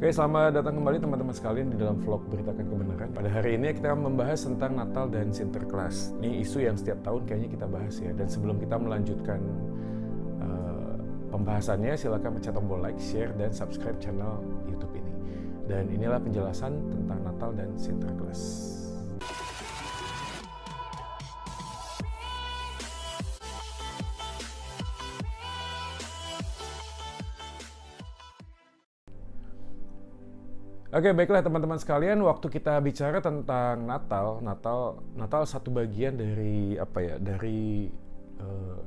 Oke, selamat datang kembali teman-teman sekalian di dalam vlog Beritakan Kebenaran. Pada hari ini kita membahas tentang Natal dan Sinterklas. Ini isu yang setiap tahun kayaknya kita bahas ya. Dan sebelum kita melanjutkan pembahasannya, silakan pencet tombol like, share, dan subscribe channel YouTube ini. Dan inilah penjelasan tentang Natal dan Sinterklas. Oke, baiklah teman-teman sekalian, waktu kita bicara tentang Natal satu bagian dari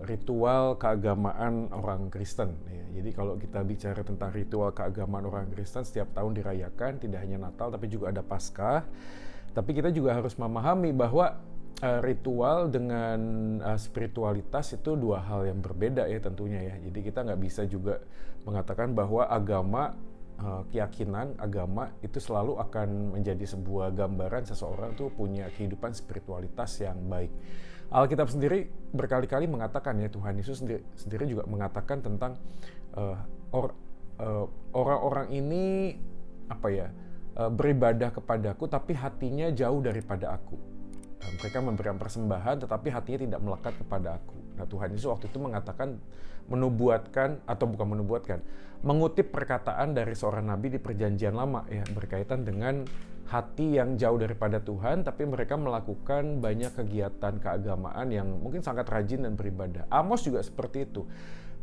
ritual keagamaan orang Kristen. Ya. Jadi kalau kita bicara tentang ritual keagamaan orang Kristen, setiap tahun dirayakan, tidak hanya Natal tapi juga ada Paskah. Tapi kita juga harus memahami bahwa ritual dengan spiritualitas itu dua hal yang berbeda ya tentunya ya. Jadi kita nggak bisa juga mengatakan bahwa keyakinan agama itu selalu akan menjadi sebuah gambaran seseorang tuh punya kehidupan spiritualitas yang baik. Alkitab sendiri berkali-kali mengatakan ya, Tuhan Yesus sendiri juga mengatakan tentang orang-orang ini beribadah kepadaku tapi hatinya jauh daripada aku. Mereka memberikan persembahan tetapi hatinya tidak melekat kepada aku. Nah, Tuhan Yesus waktu itu mengatakan, mengutip perkataan dari seorang nabi di Perjanjian Lama ya, berkaitan dengan hati yang jauh daripada Tuhan tapi mereka melakukan banyak kegiatan keagamaan yang mungkin sangat rajin dan beribadah. Amos juga seperti itu.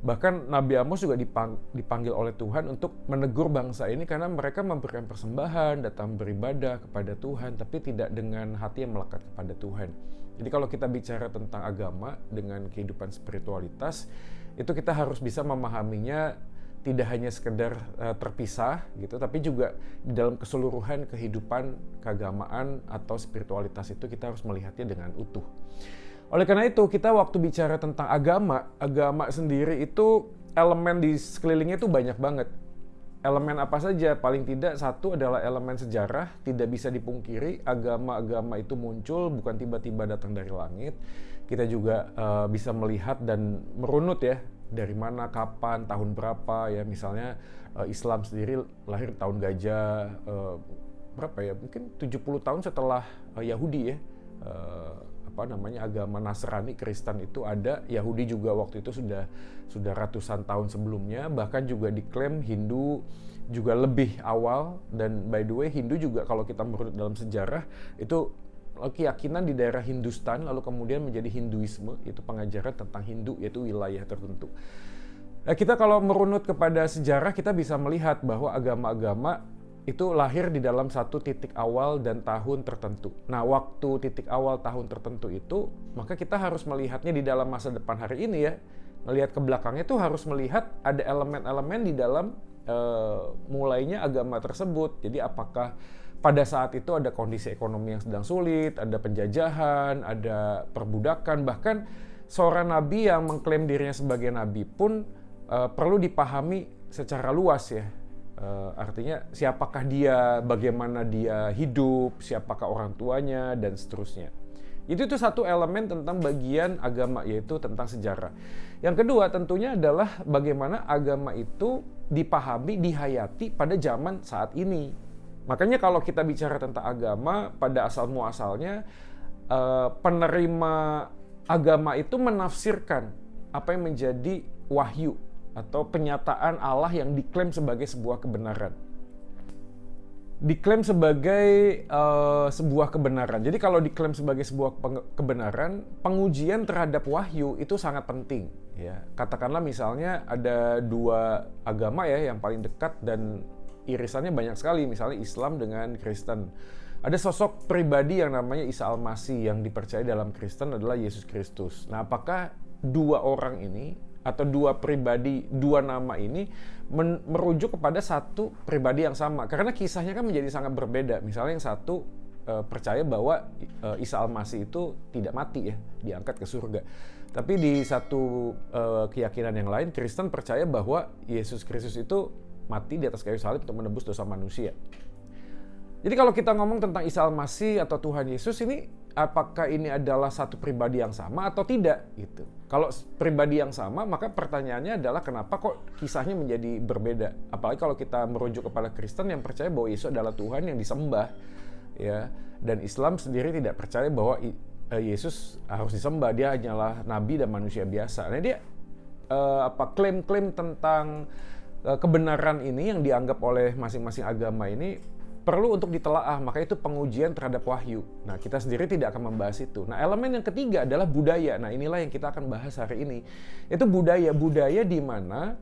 Bahkan Nabi Amos juga dipanggil oleh Tuhan untuk menegur bangsa ini karena mereka memberikan persembahan, datang beribadah kepada Tuhan, tapi tidak dengan hati yang melekat kepada Tuhan. Jadi kalau kita bicara tentang agama dengan kehidupan spiritualitas, itu kita harus bisa memahaminya tidak hanya sekedar terpisah gitu, tapi juga di dalam keseluruhan kehidupan keagamaan atau spiritualitas itu kita harus melihatnya dengan utuh. Oleh karena itu, kita waktu bicara tentang agama sendiri itu elemen di sekelilingnya itu banyak banget. Elemen apa saja? Paling tidak satu adalah elemen sejarah, tidak bisa dipungkiri. Agama-agama itu muncul bukan tiba-tiba datang dari langit. Kita juga bisa melihat dan merunut ya, dari mana, kapan, tahun berapa ya. Misalnya Islam sendiri lahir tahun gajah, mungkin 70 tahun setelah Yahudi ya. Agama Nasrani, Kristen itu ada. Yahudi juga waktu itu sudah ratusan tahun sebelumnya, bahkan juga diklaim Hindu juga lebih awal. Dan by the way, Hindu juga kalau kita merunut dalam sejarah itu keyakinan di daerah Hindustan lalu kemudian menjadi Hinduisme, itu pengajaran tentang Hindu yaitu wilayah tertentu. Nah, kita kalau merunut kepada sejarah kita bisa melihat bahwa agama-agama itu lahir di dalam satu titik awal dan tahun tertentu. Nah, waktu titik awal tahun tertentu itu, maka kita harus melihatnya di dalam masa depan hari ini ya. Melihat ke belakangnya itu harus melihat ada elemen-elemen di dalam mulainya agama tersebut. Jadi apakah pada saat itu ada kondisi ekonomi yang sedang sulit, ada penjajahan, ada perbudakan, bahkan seorang nabi yang mengklaim dirinya sebagai nabi pun perlu dipahami secara luas ya. Artinya siapakah dia, bagaimana dia hidup, siapakah orang tuanya, dan seterusnya. Itu satu elemen tentang bagian agama, yaitu tentang sejarah. Yang kedua tentunya adalah bagaimana agama itu dipahami, dihayati pada zaman saat ini. Makanya kalau kita bicara tentang agama, pada asal muasalnya penerima agama itu menafsirkan apa yang menjadi wahyu atau penyataan Allah yang diklaim sebagai sebuah kebenaran. Diklaim sebagai sebuah kebenaran. Jadi kalau diklaim sebagai sebuah kebenaran, pengujian terhadap wahyu itu sangat penting. Ya. Katakanlah misalnya ada dua agama ya yang paling dekat dan irisannya banyak sekali, misalnya Islam dengan Kristen. Ada sosok pribadi yang namanya Isa Al-Masih yang dipercaya dalam Kristen adalah Yesus Kristus. Nah, apakah dua orang ini atau dua pribadi, dua nama ini merujuk kepada satu pribadi yang sama? Karena kisahnya kan menjadi sangat berbeda. Misalnya yang satu percaya bahwa Isa Al-Masih itu tidak mati ya, diangkat ke surga. Tapi di satu keyakinan yang lain, Kristen percaya bahwa Yesus Kristus itu mati di atas kayu salib untuk menebus dosa manusia. Jadi kalau kita ngomong tentang Isa Al-Masih atau Tuhan Yesus ini, apakah ini adalah satu pribadi yang sama atau tidak gitu. Kalau pribadi yang sama, maka pertanyaannya adalah kenapa kok kisahnya menjadi berbeda? Apalagi kalau kita merujuk kepada Kristen yang percaya bahwa Yesus adalah Tuhan yang disembah, ya. Dan Islam sendiri tidak percaya bahwa Yesus harus disembah, dia hanyalah nabi dan manusia biasa. Nah, dia klaim-klaim tentang kebenaran ini yang dianggap oleh masing-masing agama ini perlu untuk ditelaah, maka itu pengujian terhadap wahyu. Nah, kita sendiri tidak akan membahas itu. Nah, elemen yang ketiga adalah budaya. Nah, inilah yang kita akan bahas hari ini. Itu budaya di mana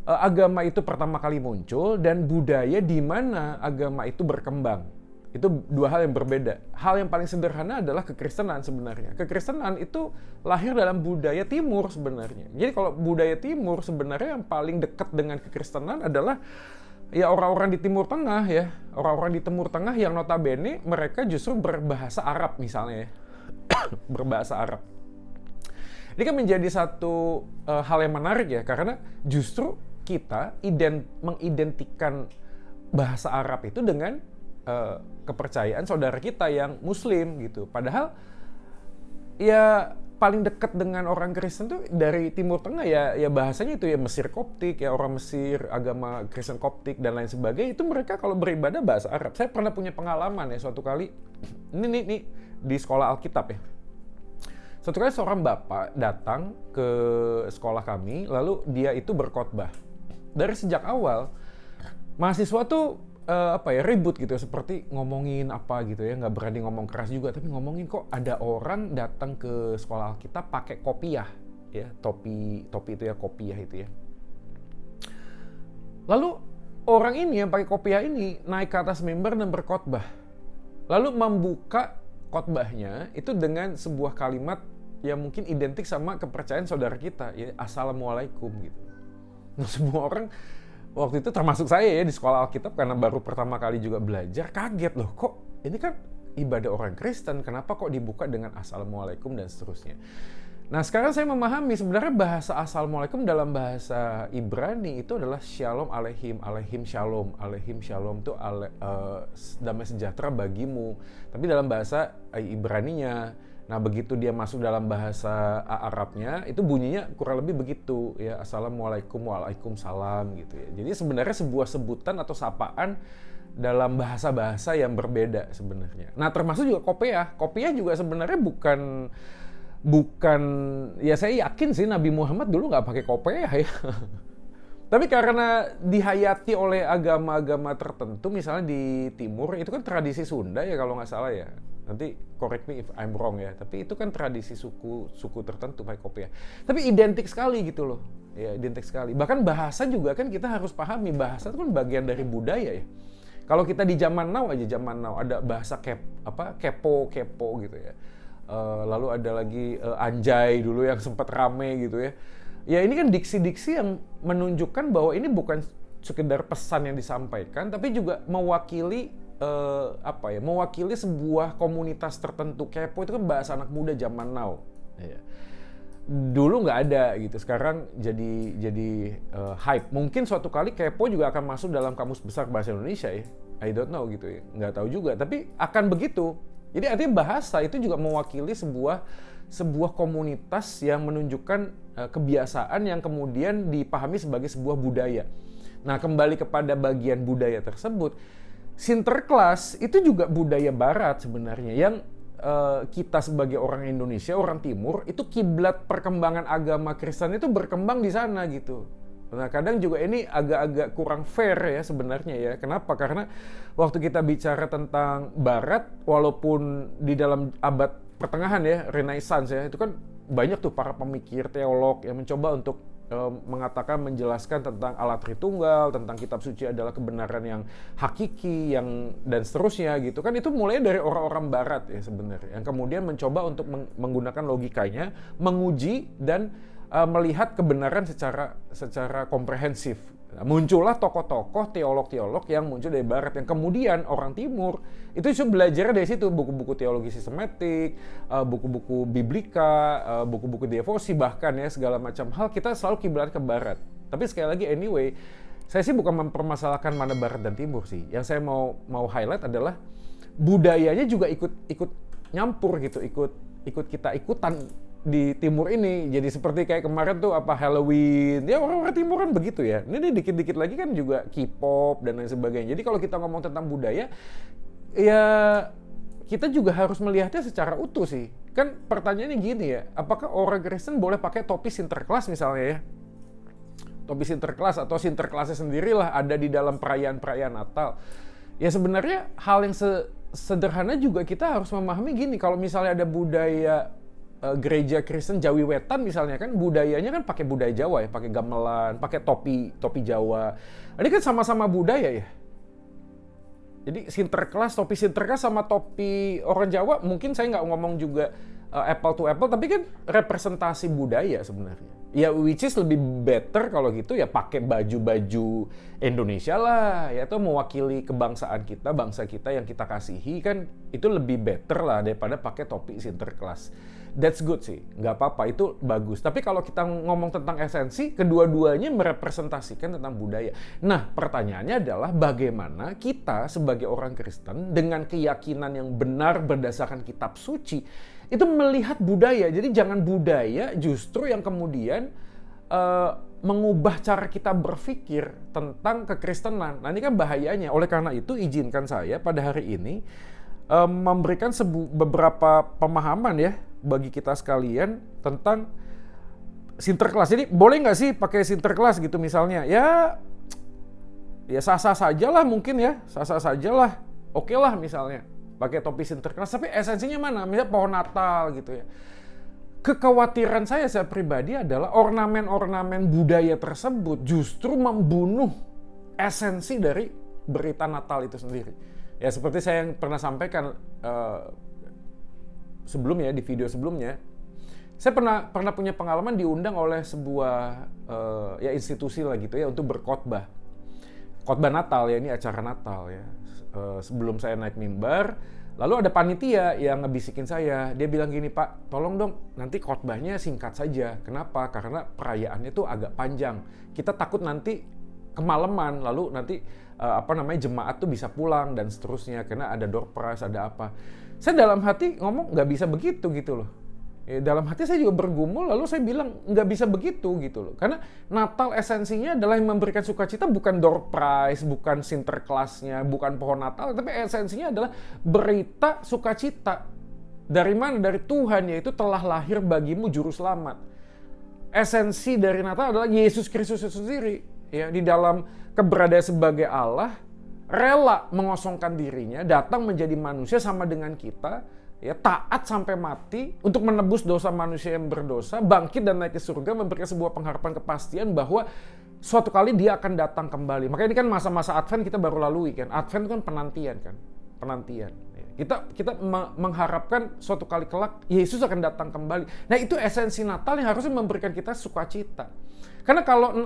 agama itu pertama kali muncul dan budaya di mana agama itu berkembang. Itu dua hal yang berbeda. Hal yang paling sederhana adalah kekristenan sebenarnya. Kekristenan itu lahir dalam budaya timur sebenarnya. Jadi kalau budaya timur sebenarnya yang paling dekat dengan kekristenan adalah ya orang-orang di Timur Tengah ya. Orang-orang di Timur Tengah yang notabene mereka justru berbahasa Arab misalnya ya. Berbahasa Arab. Ini kan menjadi satu hal yang menarik ya, karena justru kita mengidentikan bahasa Arab itu dengan kepercayaan saudara kita yang Muslim gitu. Padahal ya paling dekat dengan orang Kristen tuh dari Timur Tengah ya bahasanya itu ya Mesir Koptik ya, orang Mesir, agama Kristen Koptik dan lain sebagainya, itu mereka kalau beribadah bahasa Arab. Saya pernah punya pengalaman ya suatu kali ini di sekolah Alkitab ya. Suatu kali seorang bapak datang ke sekolah kami, lalu dia itu berkhotbah. Dari sejak awal mahasiswa tuh ribut gitu, seperti ngomongin apa gitu ya, nggak berani ngomong keras juga, tapi ngomongin kok ada orang datang ke sekolah Alkitab pakai kopiah ya, topi itu ya, kopiah itu ya. Lalu orang ini yang pakai kopiah ini naik ke atas mimbar dan berkhotbah, lalu membuka khotbahnya itu dengan sebuah kalimat yang mungkin identik sama kepercayaan saudara kita ya, Assalamualaikum gitu. Nah, semua orang waktu itu termasuk saya ya di sekolah Alkitab, karena baru pertama kali juga belajar, kaget loh, kok ini kan ibadah orang Kristen, kenapa kok dibuka dengan Assalamualaikum dan seterusnya. Nah, sekarang saya memahami sebenarnya bahasa Assalamualaikum dalam bahasa Ibrani itu adalah Shalom Aleihim, Aleihim Shalom. Aleihim Shalom itu damai sejahtera bagimu. Tapi dalam bahasa Ibraninya, nah begitu dia masuk dalam bahasa Arabnya, itu bunyinya kurang lebih begitu ya, Assalamualaikum waalaikumsalam gitu ya. Jadi sebenarnya sebuah sebutan atau sapaan dalam bahasa-bahasa yang berbeda sebenarnya. Nah, termasuk juga kopiah. Kopiah juga sebenarnya bukan ya, saya yakin sih Nabi Muhammad dulu nggak pakai kopiah ya. Tapi karena dihayati oleh agama-agama tertentu, misalnya di timur, itu kan tradisi Sunda ya kalau nggak salah ya. Nanti correct me if I'm wrong ya. Tapi itu kan tradisi suku tertentu pakai kopiah. Tapi identik sekali gitu loh. Ya, identik sekali. Bahkan bahasa juga kan kita harus pahami, bahasa itu kan bagian dari budaya ya. Kalau kita di zaman now aja, zaman now ada bahasa kepo gitu ya. Lalu ada lagi anjay dulu yang sempat rame gitu ya. Ya ini kan diksi-diksi yang menunjukkan bahwa ini bukan sekedar pesan yang disampaikan, tapi juga mewakili mewakili sebuah komunitas tertentu. Kepo itu kan bahasa anak muda zaman now. Ya. Dulu nggak ada gitu, sekarang jadi hype. Mungkin suatu kali kepo juga akan masuk dalam kamus besar bahasa Indonesia ya. I don't know gitu ya, nggak tahu juga. Tapi akan begitu. Jadi artinya bahasa itu juga mewakili sebuah komunitas yang menunjukkan kebiasaan yang kemudian dipahami sebagai sebuah budaya. Nah, kembali kepada bagian budaya tersebut, Sinterklas itu juga budaya barat sebenarnya, yang kita sebagai orang Indonesia, orang Timur, itu kiblat perkembangan agama Kristen itu berkembang di sana gitu. Nah, kadang juga ini agak-agak kurang fair ya sebenarnya ya. Kenapa? Karena waktu kita bicara tentang Barat, walaupun di dalam abad pertengahan ya, Renaissance ya, itu kan banyak tuh para pemikir teolog yang mencoba untuk mengatakan, menjelaskan tentang Allah Tritunggal, tentang kitab suci adalah kebenaran yang hakiki, dan seterusnya gitu kan. Itu mulai dari orang-orang Barat ya sebenarnya, yang kemudian mencoba untuk menggunakan logikanya, menguji dan melihat kebenaran secara komprehensif. Nah, muncullah tokoh-tokoh, teolog-teolog yang muncul dari Barat, yang kemudian orang Timur itu justru belajar dari situ, buku-buku teologi sistematik, buku-buku biblika, buku-buku devosi, bahkan ya segala macam hal kita selalu kiblat ke Barat. Tapi sekali lagi anyway, saya sih bukan mempermasalahkan mana Barat dan Timur sih. Yang saya mau highlight adalah budayanya juga ikut nyampur gitu, ikut kita ikutan di timur ini. Jadi seperti kayak kemarin tuh apa Halloween, ya orang-orang timur kan begitu ya. Ini dikit-dikit lagi kan juga K-pop dan lain sebagainya. Jadi kalau kita ngomong tentang budaya, ya kita juga harus melihatnya secara utuh sih. Kan pertanyaannya gini ya, apakah orang Kristen boleh pakai topi Sinterklas misalnya ya? Topi Sinterklas atau Sinterklasnya sendirilah ada di dalam perayaan-perayaan Natal. Ya sebenarnya hal yang sederhana juga kita harus memahami gini, kalau misalnya ada budaya gereja Kristen Jawi Wetan misalnya kan budayanya kan pakai budaya Jawa ya, pakai gamelan, pakai topi Jawa. Ini kan sama-sama budaya ya. Jadi Sinterklas, topi Sinterklas sama topi orang Jawa mungkin saya nggak ngomong juga apple to apple, tapi kan representasi budaya sebenarnya. Ya which is lebih better kalau gitu ya pakai baju-baju Indonesia lah, ya itu mewakili kebangsaan kita, bangsa kita yang kita kasihi kan itu lebih better lah daripada pakai topi Sinterklas. That's good sih, nggak apa-apa, itu bagus. Tapi kalau kita ngomong tentang esensi, kedua-duanya merepresentasikan tentang budaya. Nah, pertanyaannya adalah bagaimana kita sebagai orang Kristen dengan keyakinan yang benar berdasarkan kitab suci, itu melihat budaya. Jadi jangan budaya justru yang kemudian mengubah cara kita berpikir tentang kekristenan. Nah ini kan bahayanya. Oleh karena itu izinkan saya pada hari ini memberikan beberapa pemahaman ya bagi kita sekalian tentang Sinterklas. Jadi boleh nggak sih pakai Sinterklas gitu misalnya? Ya sah-sah saja lah mungkin ya, sah-sah saja lah. Oke lah misalnya pakai topi Sinterklas, tapi esensinya mana? Misalnya pohon Natal gitu ya. Kekhawatiran saya pribadi adalah ornamen-ornamen budaya tersebut justru membunuh esensi dari berita Natal itu sendiri. Ya seperti saya yang pernah sampaikan sebelumnya di video sebelumnya, saya pernah punya pengalaman diundang oleh sebuah ya institusi lah gitu ya untuk berkhotbah. Khotbah Natal ya, ini acara Natal ya. Sebelum saya naik mimbar, lalu ada panitia yang ngebisikin saya. Dia bilang gini, "Pak, tolong dong nanti khotbahnya singkat saja." Kenapa? Karena perayaannya tuh agak panjang. Kita takut nanti kemalaman, lalu nanti jemaat tuh bisa pulang dan seterusnya karena ada door prize, ada apa. Saya dalam hati ngomong nggak bisa begitu gitu loh. Ya, dalam hati saya juga bergumul, lalu saya bilang nggak bisa begitu gitu loh. Karena Natal esensinya adalah yang memberikan sukacita, bukan door prize, bukan Sinterklasnya, bukan pohon Natal, tapi esensinya adalah berita sukacita. Dari mana? Dari Tuhan, yaitu telah lahir bagimu juru selamat. Esensi dari Natal adalah Yesus Kristus itu sendiri. Ya, di dalam keberadaan sebagai Allah, rela mengosongkan dirinya, datang menjadi manusia sama dengan kita, ya taat sampai mati untuk menebus dosa manusia yang berdosa, bangkit dan naik ke surga, memberikan sebuah pengharapan kepastian bahwa suatu kali dia akan datang kembali. Makanya ini kan masa-masa Advent kita baru lalui kan. Advent kan penantian kan, penantian. Kita mengharapkan suatu kali kelak Yesus akan datang kembali. Nah itu esensi Natal yang harusnya memberikan kita sukacita. Karena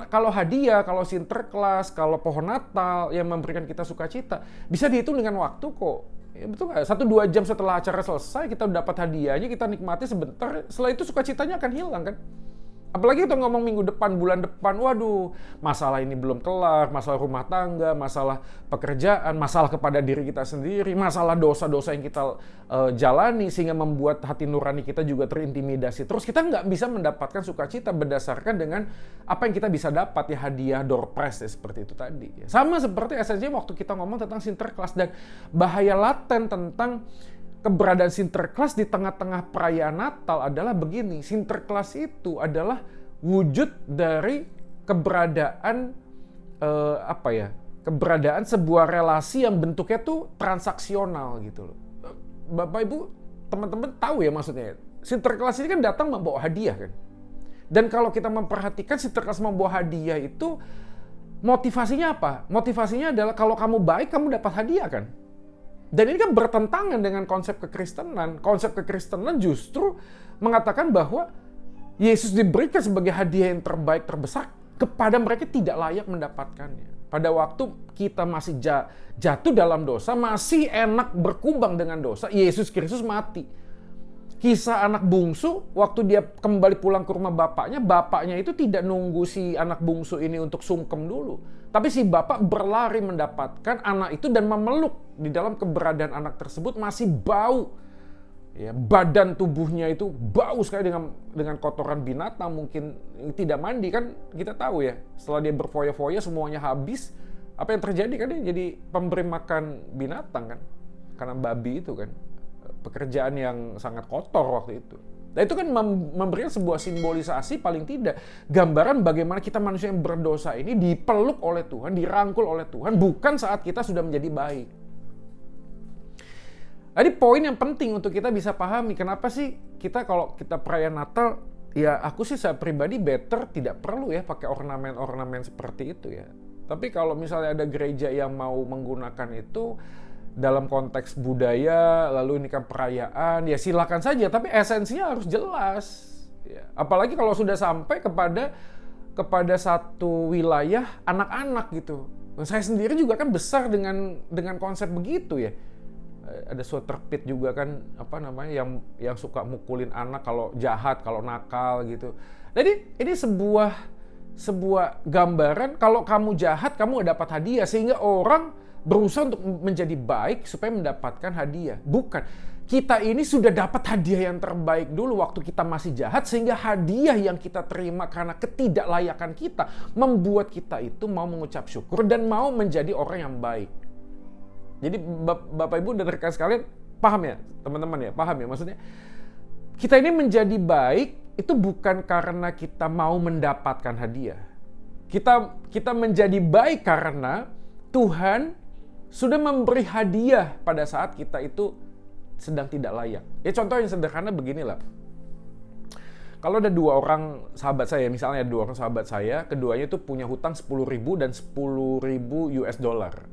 kalau hadiah, kalau Sinterklas, kalau pohon Natal yang memberikan kita sukacita, bisa dihitung dengan waktu kok. Ya, betul nggak? 1-2 jam setelah acara selesai, kita dapat hadiahnya, kita nikmati sebentar, setelah itu sukacitanya akan hilang kan? Apalagi kita ngomong minggu depan, bulan depan, waduh, masalah ini belum kelar, masalah rumah tangga, masalah pekerjaan, masalah kepada diri kita sendiri, masalah dosa-dosa yang kita jalani, sehingga membuat hati nurani kita juga terintimidasi. Terus kita nggak bisa mendapatkan sukacita berdasarkan dengan apa yang kita bisa dapat, ya hadiah, door prize, ya, seperti itu tadi. Sama seperti esensinya waktu kita ngomong tentang Sinterklas, dan bahaya laten tentang keberadaan Sinterklas di tengah-tengah perayaan Natal adalah begini. Sinterklas itu adalah wujud dari keberadaan keberadaan sebuah relasi yang bentuknya tuh transaksional gitu loh. Bapak Ibu, teman-teman tahu ya maksudnya. Sinterklas ini kan datang membawa hadiah kan. Dan kalau kita memperhatikan Sinterklas membawa hadiah itu motivasinya apa? Motivasinya adalah kalau kamu baik kamu dapat hadiah kan. Dan ini kan bertentangan dengan konsep kekristenan. Konsep kekristenan justru mengatakan bahwa Yesus diberikan sebagai hadiah yang terbaik, terbesar kepada mereka tidak layak mendapatkannya. Pada waktu kita masih jatuh dalam dosa, masih enak berkubang dengan dosa, Yesus Kristus mati. Kisah anak bungsu, waktu dia kembali pulang ke rumah bapaknya itu tidak nunggu si anak bungsu ini untuk sungkem dulu. Tapi si bapak berlari mendapatkan anak itu dan memeluk. Di dalam keberadaan anak tersebut masih bau. Ya, badan tubuhnya itu bau sekali dengan kotoran binatang, mungkin tidak mandi kan, kita tahu ya, setelah dia berfoya-foya semuanya habis, apa yang terjadi kan, dia jadi pemberi makan binatang kan, karena babi itu kan pekerjaan yang sangat kotor waktu itu. Nah itu kan memberikan sebuah simbolisasi, paling tidak gambaran bagaimana kita manusia yang berdosa ini dipeluk oleh Tuhan, dirangkul oleh Tuhan, bukan saat kita sudah menjadi baik. Jadi poin yang penting untuk kita bisa pahami, kenapa sih kita kalau kita perayaan Natal, ya aku sih saya pribadi better tidak perlu ya pakai ornamen-ornamen seperti itu ya. Tapi kalau misalnya ada gereja yang mau menggunakan itu dalam konteks budaya, lalu ini kan perayaan, ya silakan saja, tapi esensinya harus jelas. Ya. Apalagi kalau sudah sampai kepada satu wilayah anak-anak gitu. Saya sendiri juga kan besar dengan konsep begitu ya. Ada Sweater Pit juga kan, apa namanya, yang suka mukulin anak kalau jahat, kalau nakal gitu. Jadi ini sebuah gambaran kalau kamu jahat kamu dapat hadiah, sehingga orang berusaha untuk menjadi baik supaya mendapatkan hadiah. Bukan, kita ini sudah dapat hadiah yang terbaik dulu waktu kita masih jahat, sehingga hadiah yang kita terima karena ketidaklayakan kita membuat kita itu mau mengucap syukur dan mau menjadi orang yang baik. Jadi Bapak Ibu dan rekan sekalian paham ya, teman-teman ya, paham ya, maksudnya kita ini menjadi baik itu bukan karena kita mau mendapatkan hadiah. Kita menjadi baik karena Tuhan sudah memberi hadiah pada saat kita itu sedang tidak layak. Ya contoh yang sederhana beginilah. Kalau ada dua orang sahabat saya, misalnya ada dua orang sahabat saya, keduanya itu punya hutang 10.000 dan 10.000 US dollar.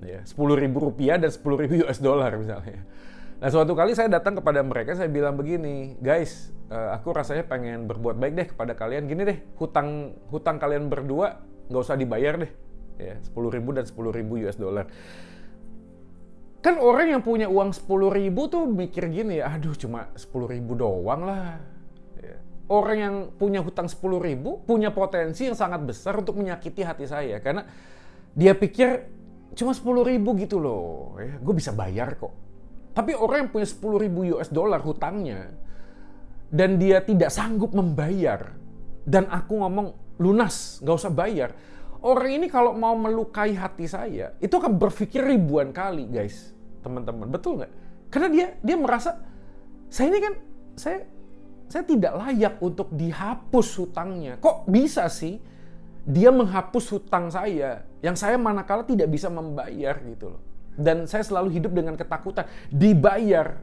Ya, 10.000 rupiah dan 10.000 US dollar misalnya. Nah suatu kali saya datang kepada mereka, saya bilang begini, guys, aku rasanya pengen berbuat baik deh kepada kalian. Gini deh, hutang kalian berdua nggak usah dibayar deh, ya 10.000 dan 10.000 US dollar. Kan orang yang punya uang 10.000 tuh mikir gini ya, aduh cuma 10.000 doang lah. Ya. Orang yang punya hutang 10.000 punya potensi yang sangat besar untuk menyakiti hati saya, karena dia pikir cuma 10.000 gitu loh, ya, gue bisa bayar kok. Tapi orang yang punya 10.000 US dollar hutangnya, dan dia tidak sanggup membayar, dan aku ngomong lunas, gak usah bayar. Orang ini kalau mau melukai hati saya, itu akan berpikir ribuan kali guys, teman-teman, betul gak? Karena dia merasa, saya ini kan, saya tidak layak untuk dihapus hutangnya. Kok bisa sih dia menghapus hutang saya, yang saya manakala tidak bisa membayar gitu loh. Dan saya selalu hidup dengan ketakutan dibayar.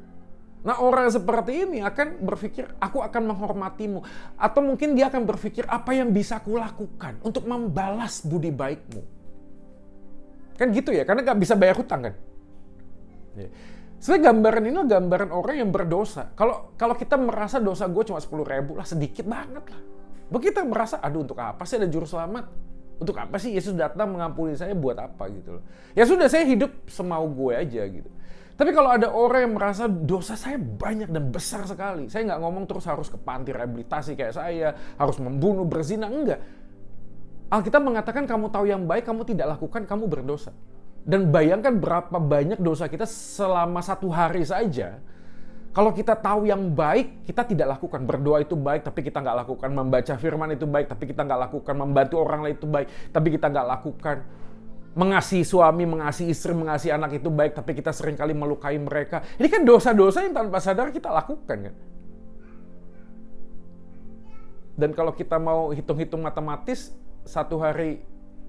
Nah orang seperti ini akan berpikir, aku akan menghormatimu. Atau mungkin dia akan berpikir, apa yang bisa aku lakukan untuk membalas budi baikmu. Kan gitu ya, karena gak bisa bayar hutang kan. Sebenarnya gambaran ini adalah gambaran orang yang berdosa. Kalau kita merasa dosa gue cuma 10.000 lah, sedikit banget lah. Begitu merasa, aduh untuk apa sih ada juru selamat? Untuk apa sih Yesus datang mengampuni saya, buat apa gitu loh. Ya sudah, saya hidup semau gue aja gitu. Tapi kalau ada orang yang merasa dosa saya banyak dan besar sekali, saya nggak ngomong terus harus ke panti rehabilitasi kayak saya, harus membunuh, berzina, enggak. Alkitab mengatakan kamu tahu yang baik, kamu tidak lakukan, kamu berdosa. Dan bayangkan berapa banyak dosa kita selama 1 hari saja. Kalau kita tahu yang baik, kita tidak lakukan. Berdoa itu baik, tapi kita nggak lakukan. Membaca firman itu baik, tapi kita nggak lakukan. Membantu orang lain itu baik, tapi kita nggak lakukan. Mengasihi suami, mengasihi istri, mengasihi anak itu baik, tapi kita seringkali melukai mereka. Ini kan dosa-dosa yang tanpa sadar kita lakukan kan. Dan kalau kita mau hitung-hitung matematis, 1 hari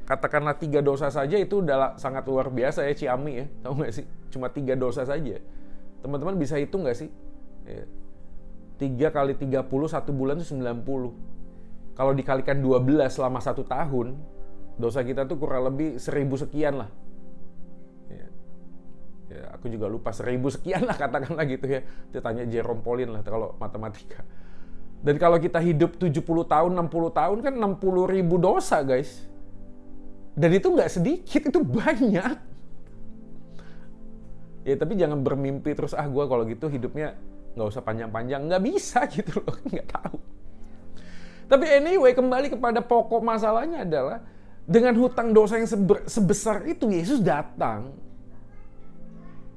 katakanlah 3 dosa saja itu udah sangat luar biasa ya, Ciami ya. Tahu nggak sih? Cuma 3 dosa saja. Teman-teman bisa hitung nggak sih? 3 kali 30, 1 bulan itu 90. Kalau dikalikan 12 selama 1 tahun, dosa kita tuh kurang lebih 1000 sekian lah. Ya, aku juga lupa 1000 sekian lah katakanlah gitu ya. Kita tanya Jerome Pauline lah kalau matematika. Dan kalau kita hidup 70 tahun, 60 tahun kan 60.000 dosa guys. Dan itu nggak sedikit, itu banyak. Ya tapi jangan bermimpi terus, gue kalau gitu hidupnya nggak usah panjang-panjang. Nggak bisa gitu loh, nggak tahu. Tapi anyway, kembali kepada pokok masalahnya adalah dengan hutang dosa yang sebesar itu, Yesus datang.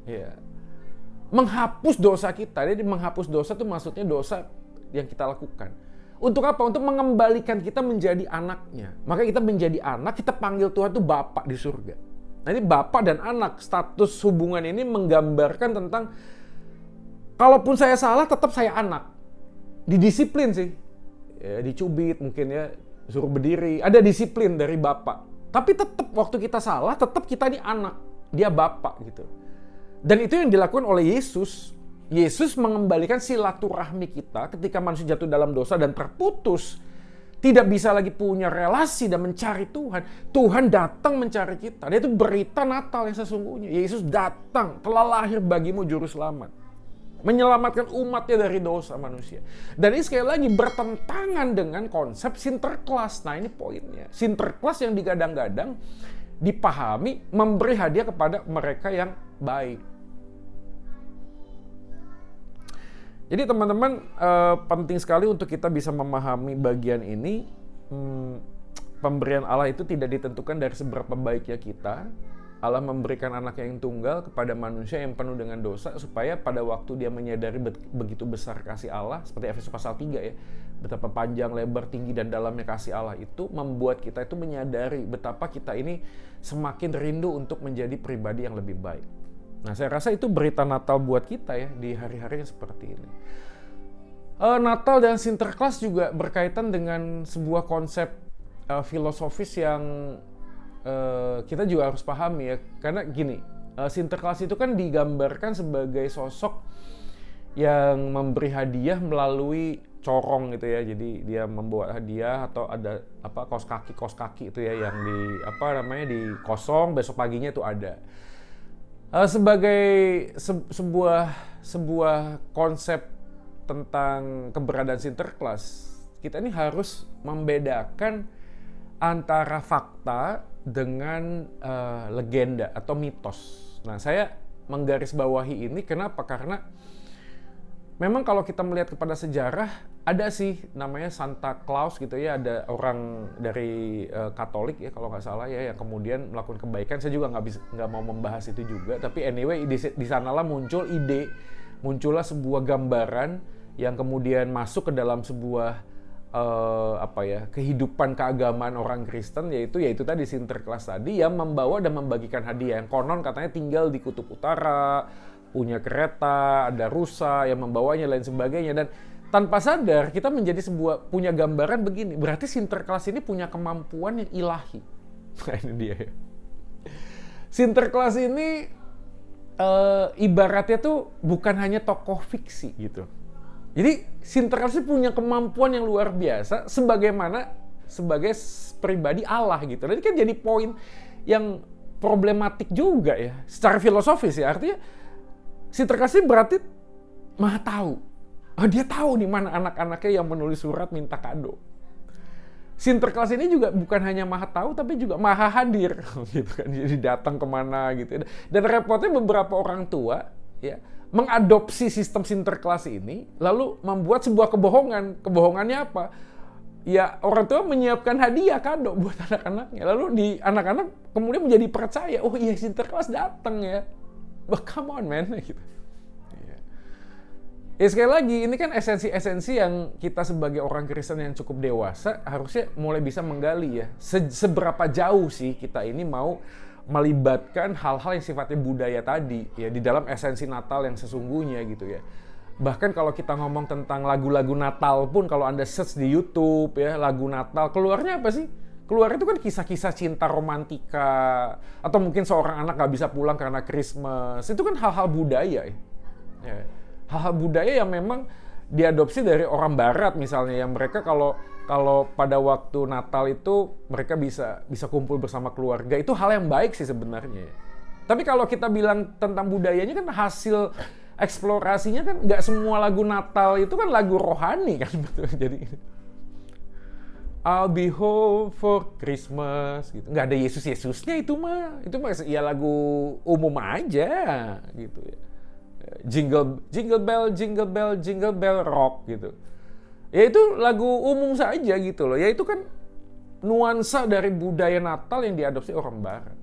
Ya. menghapus dosa kita. Jadi menghapus dosa itu maksudnya dosa yang kita lakukan. Untuk apa? Untuk mengembalikan kita menjadi anaknya. Maka kita menjadi anak, kita panggil Tuhan itu Bapa di surga. Nah, ini Bapa dan anak, status hubungan ini menggambarkan tentang kalaupun saya salah tetap saya anak. Didisiplin sih. Ya, dicubit mungkin ya, suruh berdiri, ada disiplin dari Bapa. Tapi tetap waktu kita salah, tetap kita ini anak. Dia Bapa gitu. Dan itu yang dilakukan oleh Yesus. Yesus mengembalikan silaturahmi kita ketika manusia jatuh dalam dosa dan terputus. Tidak bisa lagi punya relasi dan mencari Tuhan. Tuhan datang mencari kita. Dan itu berita Natal yang sesungguhnya. Yesus datang, telah lahir bagimu juru selamat. Menyelamatkan umatnya dari dosa manusia. Dan ini sekali lagi bertentangan dengan konsep Sinterklas. Nah ini poinnya. Sinterklas yang digadang-gadang dipahami memberi hadiah kepada mereka yang baik. Jadi teman-teman penting sekali untuk kita bisa memahami bagian ini. Pemberian Allah itu tidak ditentukan dari seberapa baiknya kita. Allah memberikan anak yang tunggal kepada manusia yang penuh dengan dosa supaya pada waktu dia menyadari begitu besar kasih Allah, seperti Efesus pasal 3 ya, betapa panjang, lebar, tinggi dan dalamnya kasih Allah itu membuat kita itu menyadari betapa kita ini semakin rindu untuk menjadi pribadi yang lebih baik. Nah, saya rasa itu berita Natal buat kita ya di hari-hari yang seperti ini. Natal dan Sinterklas juga berkaitan dengan sebuah konsep filosofis yang kita juga harus pahami ya. Karena gini, Sinterklas itu kan digambarkan sebagai sosok yang memberi hadiah melalui corong gitu ya. Jadi dia membawa hadiah atau ada kaos kaki itu ya yang dikosong, besok paginya itu ada. Sebagai sebuah konsep tentang keberadaan Sinterklas, kita ini harus membedakan antara fakta dengan legenda atau mitos. Nah, saya menggarisbawahi ini kenapa? Karena memang kalau kita melihat kepada sejarah, ada sih namanya Santa Claus gitu ya, ada orang dari Katolik ya kalau nggak salah ya yang kemudian melakukan kebaikan. Saya juga nggak mau membahas itu juga, tapi anyway di sanalah muncullah sebuah gambaran yang kemudian masuk ke dalam sebuah kehidupan keagamaan orang Kristen, yaitu tadi Sinterklas tadi yang membawa dan membagikan hadiah yang konon katanya tinggal di kutub utara, punya kereta, ada rusa yang membawanya lain sebagainya, dan tanpa sadar kita menjadi punya gambaran begini, berarti Sinterklas ini punya kemampuan yang ilahi. Nah ini dia ya. Sinterklas ini ibaratnya tuh bukan hanya tokoh fiksi gitu. Jadi Sinterklas itu punya kemampuan yang luar biasa sebagai pribadi Allah gitu. Dan ini kan jadi poin yang problematik juga ya, secara filosofis ya. Artinya Sinterklas ini berarti maha tahu. Dia tahu di mana anak-anaknya yang menulis surat minta kado. Sinterklas ini juga bukan hanya maha tahu, tapi juga maha hadir, gitu kan. Jadi datang kemana gitu. Dan repotnya beberapa orang tua, ya, mengadopsi sistem Sinterklas ini, lalu membuat sebuah kebohongan. Kebohongannya apa? Ya orang tua menyiapkan hadiah kado buat anak-anaknya. Lalu anak-anak kemudian menjadi percaya, oh iya Sinterklas datang ya. But come on man, gitu. Ya sekali lagi, ini kan esensi-esensi yang kita sebagai orang Kristen yang cukup dewasa harusnya mulai bisa menggali ya. Seberapa jauh sih kita ini mau melibatkan hal-hal yang sifatnya budaya tadi ya di dalam esensi Natal yang sesungguhnya gitu ya. Bahkan kalau kita ngomong tentang lagu-lagu Natal pun, kalau Anda search di YouTube ya, lagu Natal, keluarnya apa sih? Keluar itu kan kisah-kisah cinta romantika, atau mungkin seorang anak gak bisa pulang karena Christmas. Itu kan hal-hal budaya ya. Hal-hal budaya yang memang diadopsi dari orang barat misalnya, yang mereka kalau pada waktu Natal itu mereka bisa kumpul bersama keluarga, itu hal yang baik sih sebenarnya. Tapi kalau kita bilang tentang budayanya kan hasil eksplorasinya kan nggak semua lagu Natal itu kan lagu rohani kan, betul. Jadi I'll be home for Christmas gitu, nggak ada Yesusnya itu mah ya lagu umum aja gitu ya. Jingle bell, jingle bell, jingle bell rock gitu. Ya itu lagu umum saja gitu loh. Ya itu kan nuansa dari budaya Natal yang diadopsi orang barat.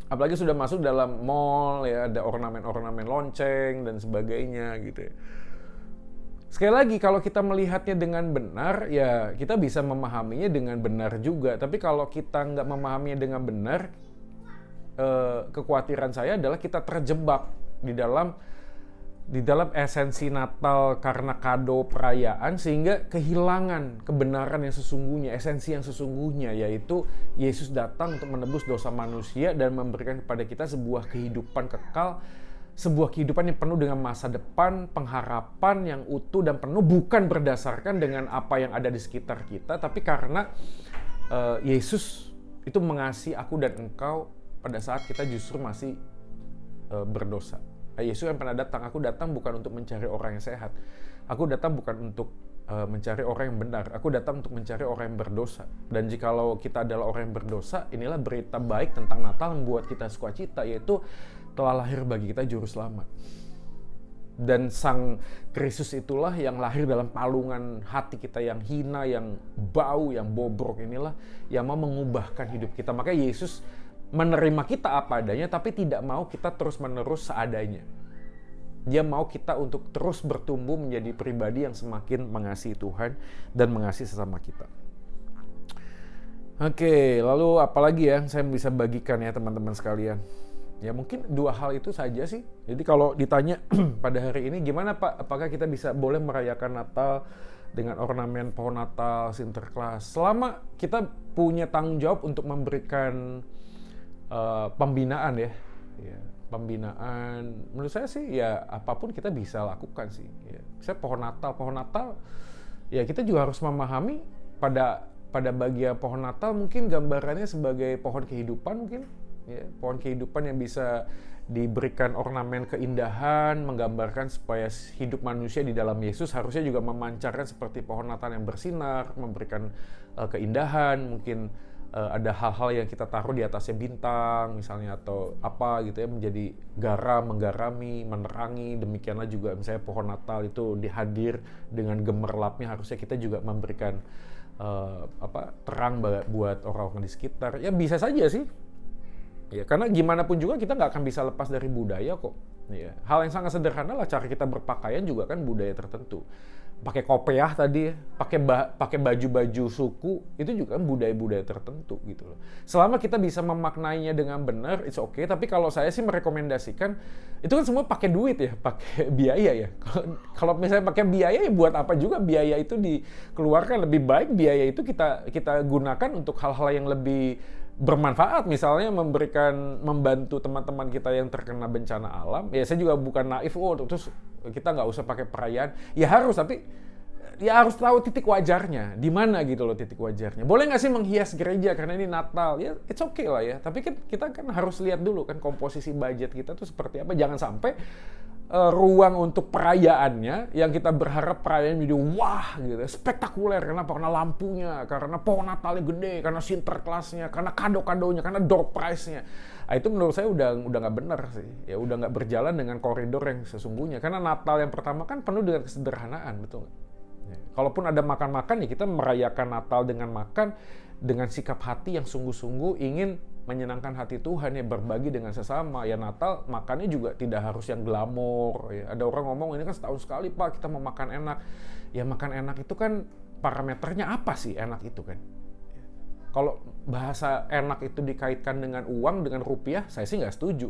Apalagi sudah masuk dalam mall ya, ada ornamen-ornamen lonceng dan sebagainya gitu ya. Sekali lagi, kalau kita melihatnya dengan benar, ya kita bisa memahaminya dengan benar juga. Tapi kalau kita nggak memahaminya dengan benar, kekhawatiran saya adalah kita terjebak di dalam esensi Natal karena kado perayaan, sehingga kehilangan kebenaran yang sesungguhnya, esensi yang sesungguhnya, yaitu Yesus datang untuk menebus dosa manusia dan memberikan kepada kita sebuah kehidupan kekal, sebuah kehidupan yang penuh dengan masa depan, pengharapan yang utuh dan penuh, bukan berdasarkan dengan apa yang ada di sekitar kita, tapi karena Yesus itu mengasihi aku dan engkau pada saat kita justru masih berdosa. Yesus yang pernah datang, aku datang bukan untuk mencari orang yang sehat. Aku datang bukan untuk mencari orang yang benar. Aku datang untuk mencari orang yang berdosa. Dan jikalau kita adalah orang yang berdosa, inilah berita baik tentang Natal yang membuat kita sukacita, yaitu telah lahir bagi kita juru selamat. Dan Sang Kristus itulah yang lahir dalam palungan hati kita yang hina, yang bau, yang bobrok, inilah yang mau mengubahkan hidup kita. Makanya Yesus menerima kita apa adanya, tapi tidak mau kita terus-menerus seadanya. Dia mau kita untuk terus bertumbuh menjadi pribadi yang semakin mengasihi Tuhan dan mengasihi sesama kita. Oke, lalu apalagi ya saya bisa bagikan ya teman-teman sekalian. Ya mungkin 2 hal itu saja sih. Jadi kalau ditanya pada hari ini gimana Pak, apakah kita boleh merayakan Natal dengan ornamen pohon Natal, Sinterklas? Selama kita punya tanggung jawab untuk memberikan pembinaan ya, pembinaan, menurut saya sih ya apapun kita bisa lakukan sih. Ya. Saya pohon Natal, ya kita juga harus memahami pada bagian pohon Natal mungkin gambarannya sebagai pohon kehidupan mungkin, ya, pohon kehidupan yang bisa diberikan ornamen keindahan, menggambarkan supaya hidup manusia di dalam Yesus harusnya juga memancarkan seperti pohon Natal yang bersinar, memberikan keindahan, mungkin ada hal-hal yang kita taruh di atasnya bintang misalnya atau apa gitu ya, menjadi garam, menggarami, menerangi. Demikianlah juga misalnya pohon Natal itu dihadir dengan gemerlapnya, harusnya kita juga memberikan terang buat orang-orang di sekitar. Ya bisa saja sih. Ya, karena gimana pun juga kita nggak akan bisa lepas dari budaya kok. Ya, hal yang sangat sederhana lah, cara kita berpakaian juga kan budaya tertentu. Pakai kopiah tadi, pakai baju-baju suku, itu juga kan budaya-budaya tertentu gitu loh. Selama kita bisa memaknainya dengan benar, it's okay. Tapi kalau saya sih merekomendasikan, itu kan semua pakai duit ya, pakai biaya ya. Kalau misalnya pakai biaya ya buat apa juga biaya itu dikeluarkan, lebih baik biaya itu kita gunakan untuk hal-hal yang lebih bermanfaat, misalnya membantu teman-teman kita yang terkena bencana alam. Ya saya juga bukan naif, terus kita nggak usah pakai perayaan. Ya harus, tapi ya harus tahu titik wajarnya, di mana gitu loh titik wajarnya. Boleh nggak sih menghias gereja karena ini Natal? Ya it's okay lah ya, tapi kan kita kan harus lihat dulu kan komposisi budget kita tuh seperti apa. Jangan sampai ruang untuk perayaannya yang kita berharap perayaan jadi wah gitu, spektakuler. Kenapa? Karena lampunya, karena pohon Natalnya gede, karena Sinterklasnya, karena kado-kadonya, karena door prize-nya. Nah, itu menurut saya udah nggak benar sih. Ya udah nggak berjalan dengan koridor yang sesungguhnya. Karena Natal yang pertama kan penuh dengan kesederhanaan, betul nggak? Ya. Kalaupun ada makan-makan ya kita merayakan Natal dengan makan, dengan sikap hati yang sungguh-sungguh ingin menyenangkan hati Tuhan, ya berbagi dengan sesama. Ya Natal makannya juga tidak harus yang glamor ya. Ada orang ngomong ini kan setahun sekali Pak kita mau makan enak. Ya makan enak itu kan parameternya apa sih enak itu kan? Kalau bahasa enak itu dikaitkan dengan uang, dengan rupiah, saya sih nggak setuju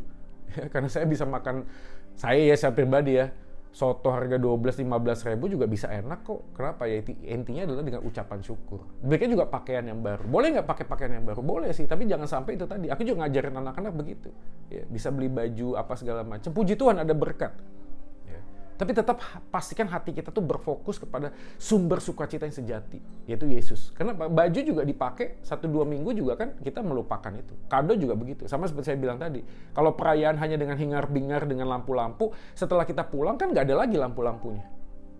ya, karena saya bisa makan, saya pribadi ya, soto harga 12-15 ribu juga bisa enak kok. Kenapa? Ya intinya adalah dengan ucapan syukur. Demikian juga pakaian yang baru. Boleh nggak pakai pakaian yang baru? Boleh sih, tapi jangan sampai itu tadi. Aku juga ngajarin anak-anak begitu. Ya, bisa beli baju apa segala macam. Puji Tuhan ada berkat. Ya. Tapi tetap pastikan hati kita tuh berfokus kepada sumber sukacita yang sejati, yaitu Yesus. Karena baju juga dipakai 1-2 minggu juga kan kita melupakan itu. Kado juga begitu. Sama seperti saya bilang tadi. Kalau perayaan hanya dengan hingar-bingar, dengan lampu-lampu, setelah kita pulang kan nggak ada lagi lampu-lampunya.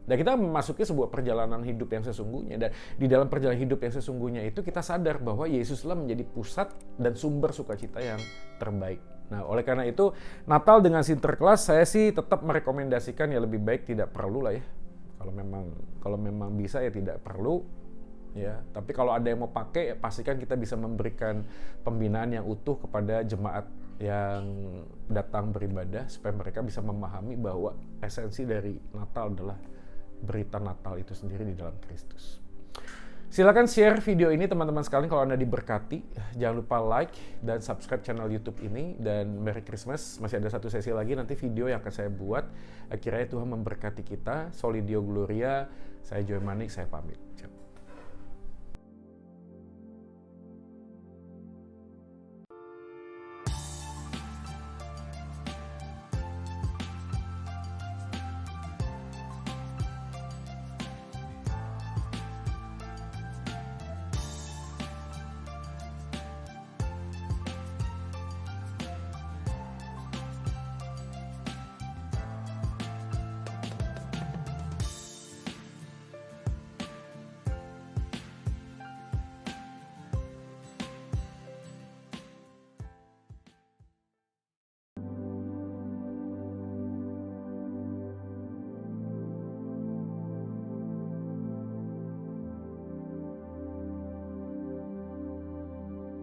Dan kita memasuki sebuah perjalanan hidup yang sesungguhnya. Dan di dalam perjalanan hidup yang sesungguhnya itu kita sadar bahwa Yesuslah menjadi pusat dan sumber sukacita yang terbaik. Nah, oleh karena itu Natal dengan Sinterklas saya sih tetap merekomendasikan ya lebih baik tidak perlu lah ya. Kalau memang bisa ya tidak perlu ya. Tapi kalau ada yang mau pakai, ya pastikan kita bisa memberikan pembinaan yang utuh kepada jemaat yang datang beribadah supaya mereka bisa memahami bahwa esensi dari Natal adalah berita Natal itu sendiri di dalam Kristus. Silakan share video ini teman-teman sekalian kalau Anda diberkati. Jangan lupa like dan subscribe channel YouTube ini. Dan Merry Christmas. Masih ada satu sesi lagi nanti video yang akan saya buat. Akhirnya Tuhan memberkati kita. Soli Deo Gloria. Saya Joy Manik, saya pamit.